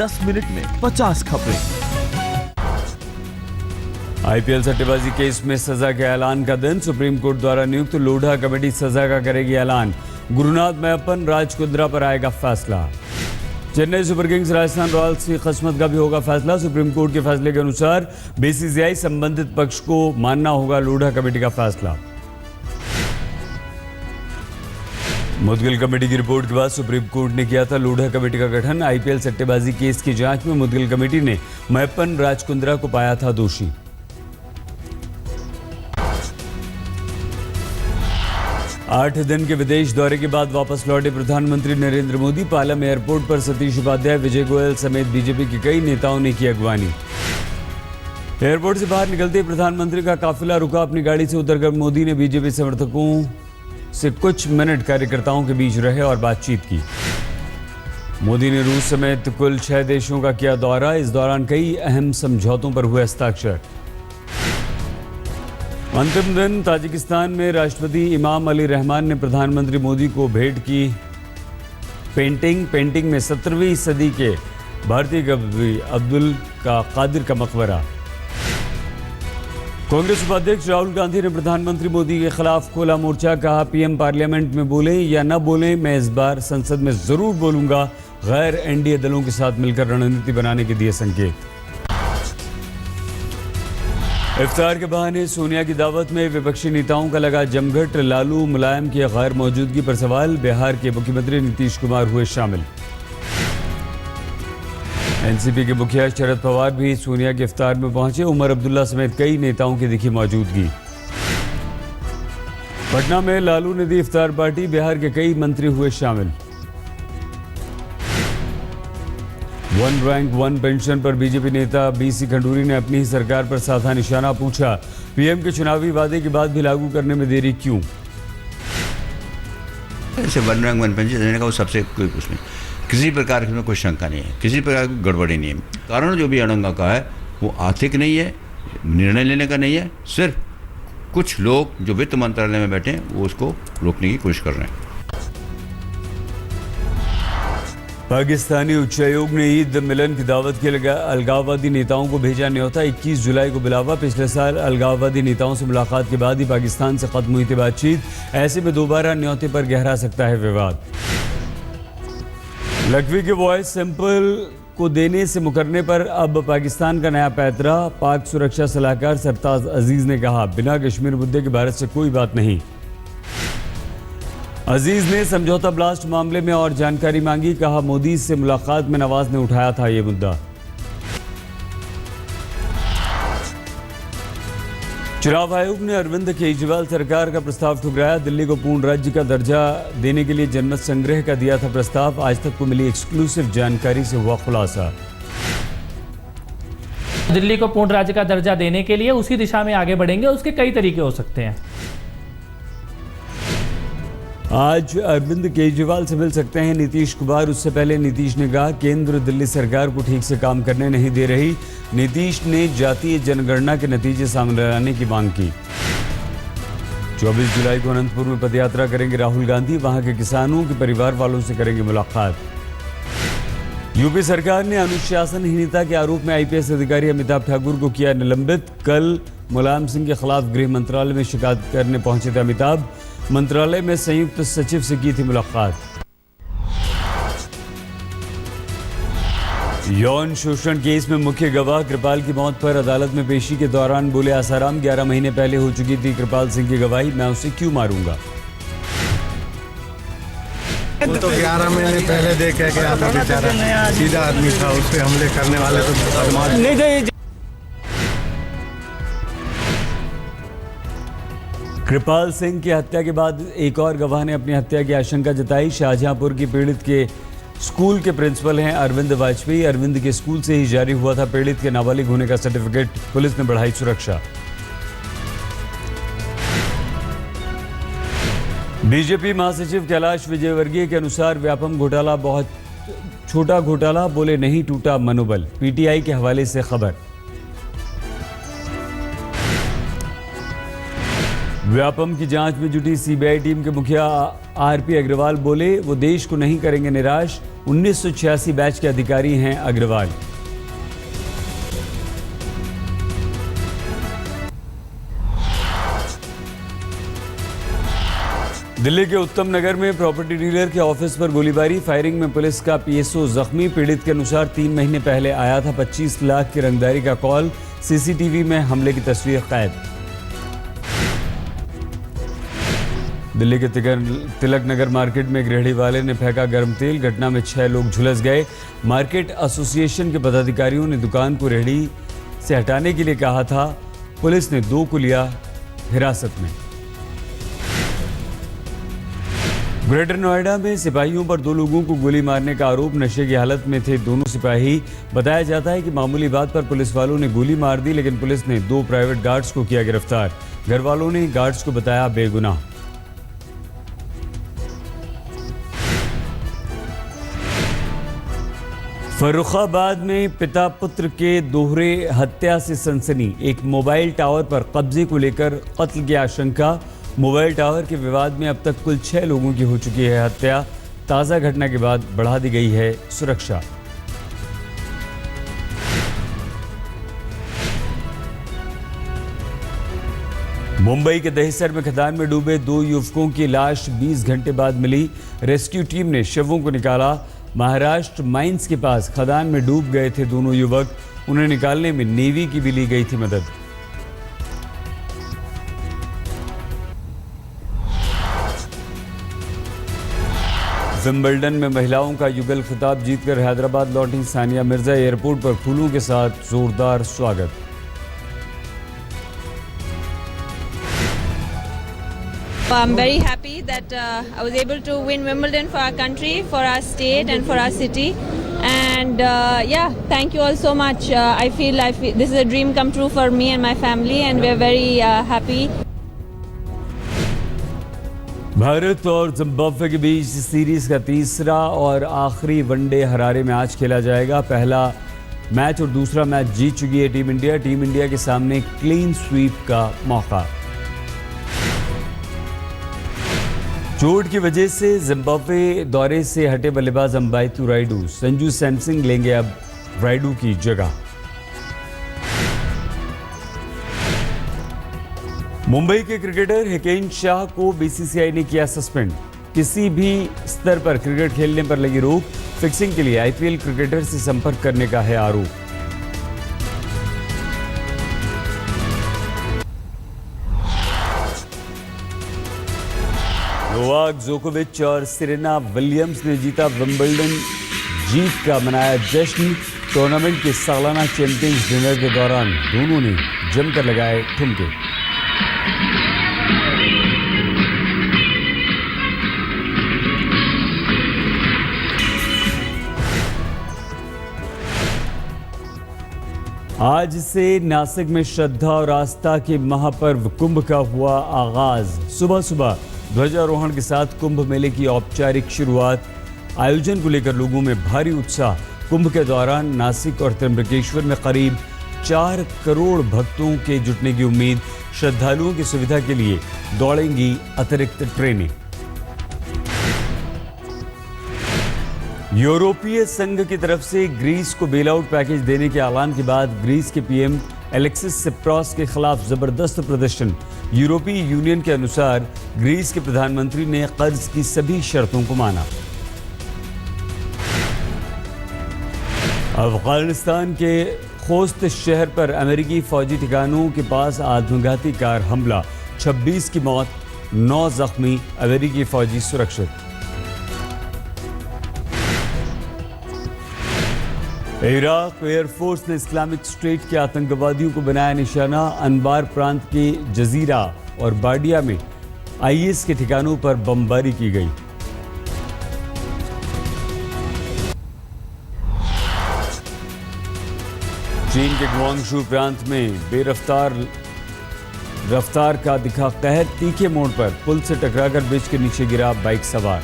10 minute में 50 खबरें। IPL सट्टेबाजी केस में सजा के ऐलान का दिन, सुप्रीम कोर्ट द्वारा नियुक्त लोढ़ा कमेटी सजा का करेगी ऐलान। गुरुनाथ मैप्पन, राज कुंद्रा पर आएगा फैसला। Chennai super Kings Rajasthan Royals की किस्मत का भी होगा फैसला। सुप्रीम कोर्ट के फैसले के अनुसार बीसीसीआई संबंधित पक्ष को मानना होगा लोढ़ा कमेटी का फैसला। मुदगिल कमेटी की रिपोर्ट के बाद सुप्रीम कोर्ट ने किया था लोढ़ा कमेटी का गठन। आईपीएल सट्टेबाजी केस की जांच में मुदगिल कमेटी ने मैप्पन, राज कुंद्रा को पाया था दोषी। आठ दिन के विदेश दौरे के बाद वापस लौटे प्रधानमंत्री नरेंद्र मोदी। पालम एयरपोर्ट पर सतीश उपाध्याय, विजय गोयल समेत बीजेपी के कई नेताओं ने की अगवानी। एयरपोर्ट से बाहर निकलते प्रधानमंत्री का काफिला रुका। अपनी गाड़ी से उतरकर मोदी ने बीजेपी समर्थकों से कुछ मिनट कार्यकर्ताओं के बीच रहे और बातचीत की। मोदी ने रूस समेत कुल 6 देशों का किया दौरा। इस दौरान कई अहम समझौतों पर हुए हस्ताक्षर। अंतिम दिन ताजिकिस्तान में राष्ट्रपति इमाम अली रहमान ने प्रधानमंत्री मोदी को भेंट की पेंटिंग में 17वीं सदी के भारतीय कवि अब्दुल कादिर का मकबरा। कांग्रेस उपाध्यक्ष राहुल गांधी ने प्रधानमंत्री मोदी के खिलाफ खोला मोर्चा। कहा, पीएम पार्लियामेंट में बोले या न बोले, मैं इस बार संसद में जरूर बोलूंगा। गैर एनडीए दलों के साथ मिलकर रणनीति बनाने के दिए संकेत। इफ्तार के बहाने सोनिया की दावत में विपक्षी नेताओं का लगा जमघट। लालू मुलायम की गैर मौजूदगी पर सवाल। बिहार के मुख्यमंत्री नीतीश कुमार हुए शामिल। एनसीपी के मुखिया शरद पवार भी सोनिया के इफ्तार में पहुंचे। उमर अब्दुल्ला समेत कई नेताओं की दिखी मौजूदगी। पटना में लालू ने दी इफ्तार पार्टी। बिहार के कई मंत्री हुए शामिल। वन रैंक वन पेंशन पर बीजेपी नेता बीसी खंडूरी ने अपनी ही सरकार पर साधा निशाना। पूछा, पीएम के चुनावी वादे के बाद भी लागू करने में देरी क्यों? ऐसे वन रैंक वन पेंशन देने का वो सबसे उसमें किसी प्रकार की कोई शंका नहीं है, किसी प्रकार की गड़बड़ी नहीं है। कारण जो भी अड़ंगा का है वो आर्थिक नहीं है, निर्णय लेने का नहीं है। सिर्फ कुछ लोग जो वित्त मंत्रालय में बैठे हैं वो उसको रोकने की कोशिश कर रहे हैं। पाकिस्तानी उच्चायोग ने ईद मिलन की दावत के अलगाववादी नेताओं को भेजा न्योता। 21 जुलाई को बुलावा। पिछले साल अलगाववादी नेताओं से मुलाकात के बाद ही पाकिस्तान से खत्म हुई थी बातचीत। ऐसे में दोबारा न्योते पर गहरा सकता है विवाद। लखवी के वॉइस सैंपल को देने से मुकरने पर अब पाकिस्तान का नया पैंतरा। पाक सुरक्षा सलाहकार सरताज अजीज ने कहा, बिना कश्मीर मुद्दे के भारत से कोई बात नहीं। अजीज ने समझौता ब्लास्ट मामले में और जानकारी मांगी। कहा, मोदी से मुलाकात में नवाज ने उठाया था ये मुद्दा। चुनाव आयोग ने अरविंद केजरीवाल सरकार का प्रस्ताव ठुकराया। दिल्ली को पूर्ण राज्य का दर्जा देने के लिए जनमत संग्रह का दिया था प्रस्ताव। आज तक को मिली एक्सक्लूसिव जानकारी से हुआ खुलासा। दिल्ली को पूर्ण राज्य का दर्जा देने के लिए उसी दिशा में आगे बढ़ेंगे। उसके कई तरीके हो सकते हैं। आज अरविंद केजरीवाल से मिल सकते हैं नीतीश कुमार। उससे पहले नीतीश ने कहा, केंद्र दिल्ली सरकार को ठीक से काम करने नहीं दे रही। नीतीश ने जातीय जनगणना के नतीजे सामने लाने की मांग की। 24 जुलाई को अनंतपुर में पदयात्रा करेंगे राहुल गांधी। वहां के किसानों के परिवार वालों से करेंगे मुलाकात। यूपी सरकार ने अनुशासनहीनता के आरोप में आईपीएस अधिकारी अमिताभ ठाकुर को किया निलंबित। कल मुलायम सिंह के खिलाफ गृह मंत्रालय में शिकायत करने पहुंचे थे अमिताभ। मंत्रालय में संयुक्त सचिव से की थी मुलाकात। यौन शोषण केस में मुख्य गवाह कृपाल की मौत पर अदालत में पेशी के दौरान बोले आसाराम, 11 महीने पहले हो चुकी थी कृपाल सिंह की गवाही, मैं उसे क्यों मारूंगा। वो तो 11 महीने पहले दे के गया था बेचारा, सीधा आदमी था। उस पर हमले करने वाले तो नहीं। कृपाल सिंह की हत्या के बाद एक और गवाह ने अपनी हत्या की आशंका जताई। शाहजहांपुर की पीड़ित के स्कूल के प्रिंसिपल हैं अरविंद वाजपेयी। अरविंद के स्कूल से ही जारी हुआ था पीड़ित के नाबालिग होने का सर्टिफिकेट। पुलिस ने बढ़ाई सुरक्षा। बीजेपी महासचिव कैलाश विजयवर्गीय के अनुसार व्यापम घोटाला बहुत छोटा घोटाला, बोले नहीं टूटा मनोबल। पीटीआई के हवाले से खबर। व्यापम की जांच में जुटी सीबीआई टीम के मुखिया आरपी अग्रवाल बोले, वो देश को नहीं करेंगे निराश। 1986 बैच के अधिकारी हैं अग्रवाल। दिल्ली के उत्तम नगर में प्रॉपर्टी डीलर के ऑफिस पर गोलीबारी, फायरिंग में पुलिस का पीएसओ जख्मी। पीड़ित के अनुसार 3 महीने पहले आया था 25 लाख की रंगदारी का कॉल। सीसीटीवी में हमले की तस्वीर कैद। दिल्ली के तिलक नगर मार्केट में एक रेहड़ी वाले ने फेंका गर्म तेल, घटना में 6 लोग झुलस गए। मार्केट एसोसिएशन के पदाधिकारियों ने दुकान को रेहड़ी से हटाने के लिए कहा था। पुलिस ने 2 को लिया हिरासत में। ग्रेटर नोएडा में सिपाहियों पर 2 लोगों को गोली मारने का आरोप, नशे की हालत में थे दोनों सिपाही। बताया जाता है कि मामूली बात पर पुलिस वालों ने गोली मार दी, लेकिन पुलिस ने 2 प्राइवेट गार्ड्स को किया गिरफ्तार। घर वालों ने गार्ड्स को बताया बेगुनाह। फर्रुखाबाद में पिता पुत्र के दोहरे हत्या से सनसनी। एक मोबाइल टावर पर कब्जे को लेकर कत्ल की आशंका। मोबाइल टावर के विवाद में अब तक कुल 6 लोगों की हो चुकी है हत्या। ताज़ा घटना के बाद बढ़ा दी गई है सुरक्षा। मुंबई के दहिसर में खदान में डूबे 2 युवकों की लाश 20 घंटे बाद मिली। रेस्क्यू टीम ने शवों को निकाला। महाराष्ट्र माइंस के पास खदान में डूब गए थे दोनों युवक। उन्हें निकालने में नेवी की भी ली गई थी मदद। विंबलडन में महिलाओं का युगल खिताब जीतकर हैदराबाद लौटी सानिया मिर्जा। एयरपोर्ट पर फूलों के साथ जोरदार स्वागत। I'm very happy that I was able to win Wimbledon for our country, for our state and for our city. And yeah, thank you all so much. I feel this is a dream come true for me and my family, and we're very happy. Bharat और Zimbabwe के बीच series का तीसरा और आखिरी one day Harare में आज खेला जाएगा। पहला मैच और दूसरा मैच जीत चुकी है टीम इंडिया। टीम इंडिया के सामने क्लीन स्वीप का मौका। चोट की वजह से जिम्बाब्वे दौरे से हटे बल्लेबाज अंबाइतू रायडू। संजू सैमसन लेंगे अब रायडू की जगह। मुंबई के क्रिकेटर हिकेन शाह को बीसीसीआई ने किया सस्पेंड। किसी भी स्तर पर क्रिकेट खेलने पर लगी रोक। फिक्सिंग के लिए आईपीएल क्रिकेटर से संपर्क करने का है आरोप। नोवाक जोकोविच और सेरेना विलियम्स ने जीता विंबलडन। जीत का मनाया जश्न। टूर्नामेंट के सालाना चैंपियंस डिनर के दौरान दोनों ने जमकर लगाए ठुमके। आज से नासिक में श्रद्धा और आस्था के महापर्व कुंभ का हुआ आगाज। सुबह सुबह ध्वजारोहण के साथ कुंभ मेले की औपचारिक शुरुआत। आयोजन को लेकर लोगों में भारी उत्साह। कुंभ के दौरान नासिक और त्र्यंबकेश्वर में करीब 4 करोड़ भक्तों के जुटने की उम्मीद। श्रद्धालुओं की सुविधा के लिए दौड़ेंगी अतिरिक्त ट्रेनें। यूरोपीय संघ की तरफ से ग्रीस को बेल आउट पैकेज देने के ऐलान के बाद ग्रीस के पीएम एलेक्सिस सिप्रास के खिलाफ जबरदस्त प्रदर्शन। यूरोपीय यूनियन के अनुसार ग्रीस के प्रधानमंत्री ने कर्ज की सभी शर्तों को माना। अफगानिस्तान के खोस्त शहर पर अमेरिकी फौजी ठिकानों के पास आत्मघाती कार हमला। 26 की मौत, 9 जख्मी। अमेरिकी फौजी सुरक्षित। इराक एयरफोर्स ने इस्लामिक स्टेट के आतंकवादियों को बनाया निशाना। अनबार प्रांत के जजीरा और बाडिया में आईएस के ठिकानों पर बमबारी की गई। चीन के ग्वांगशू प्रांत में रफ्तार का दिखा कहर। तीखे मोड़ पर पुल से टकराकर ब्रिज के नीचे गिरा बाइक सवार।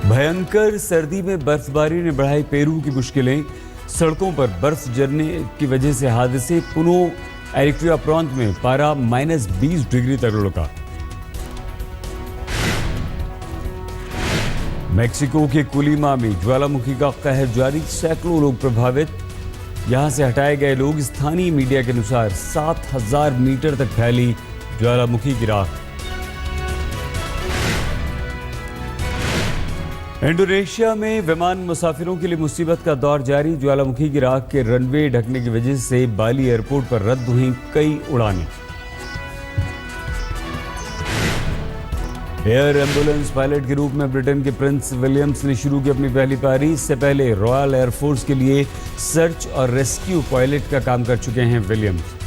भयंकर सर्दी में बर्फबारी ने बढ़ाई पेरू की मुश्किलें। सड़कों पर बर्फ जमने की वजह से हादसे। पुनः एरिक्विया प्रांत में पारा -20 डिग्री तक लुढ़का। मेक्सिको के कोलिमा में ज्वालामुखी का कहर जारी, सैकड़ों लोग प्रभावित। यहां से हटाए गए लोग। स्थानीय मीडिया के अनुसार 7000 मीटर तक फैली ज्वालामुखी की राख। इंडोनेशिया में विमान मुसाफिरों के लिए मुसीबत का दौर जारी। ज्वालामुखी की राख के रनवे ढकने की वजह से बाली एयरपोर्ट पर रद्द हुई कई उड़ानें। एयर एम्बुलेंस पायलट के रूप में ब्रिटेन के प्रिंस विलियम्स ने शुरू की अपनी पहली पारी। इससे पहले रॉयल एयरफोर्स के लिए सर्च और रेस्क्यू पायलट का काम कर चुके हैं विलियम्स।